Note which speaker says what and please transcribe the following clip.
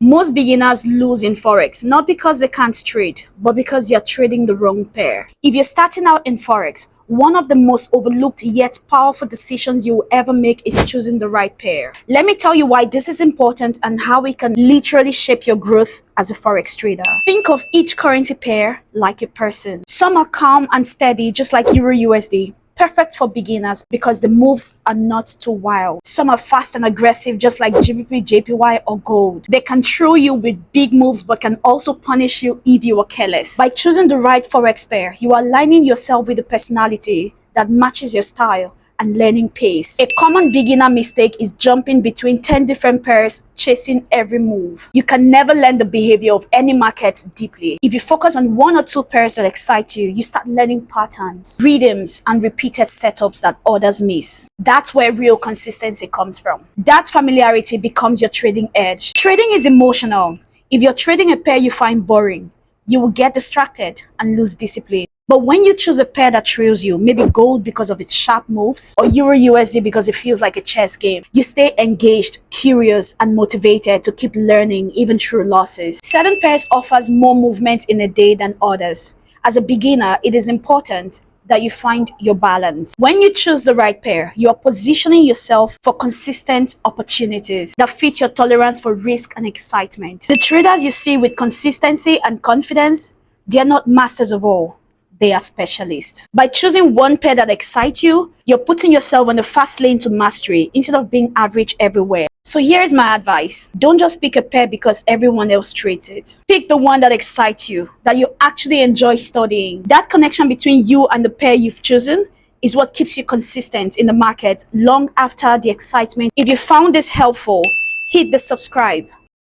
Speaker 1: Most beginners lose in Forex, not because they can't trade, but because you're trading the wrong pair. If you're starting out in Forex, one of the most overlooked yet powerful decisions you will ever make is choosing the right pair. Let me tell you why this is important and how it can literally shape your growth as a Forex trader. Think of each currency pair like a person. Some are calm and steady, just like Euro USD. Perfect for beginners because the moves are not too wild. Some are fast and aggressive, just like GBP, JPY, or gold. They can throw you with big moves but can also punish you if you are careless. By choosing the right Forex pair, you are aligning yourself with a personality that matches your style and learning pace. A common beginner mistake is jumping between 10 different pairs, chasing every move. You can never learn the behavior of any market deeply. If you focus on one or two pairs that excite you, you start learning patterns, rhythms, and repeated setups that others miss. That's where real consistency comes from. That familiarity becomes your trading edge. Trading is emotional. If you're trading a pair you find boring, you will get distracted and lose discipline. But when you choose a pair that thrills you, maybe gold because of its sharp moves, or Euro USD because it feels like a chess game, you stay engaged, curious, and motivated to keep learning even through losses. Certain pairs offers more movement in a day than others. As a beginner, it is important that you find your balance. When you choose the right pair, you are positioning yourself for consistent opportunities that fit your tolerance for risk and excitement. The traders you see with consistency and confidence, they are not masters of all. They are specialists. By choosing one pair that excites you, you're putting yourself on the fast lane to mastery instead of being average everywhere. So here's my advice. Don't just pick a pair because everyone else trades it. Pick the one that excites you, that you actually enjoy studying. That connection between you and the pair you've chosen is what keeps you consistent in the market long after the excitement. If you found this helpful, hit the subscribe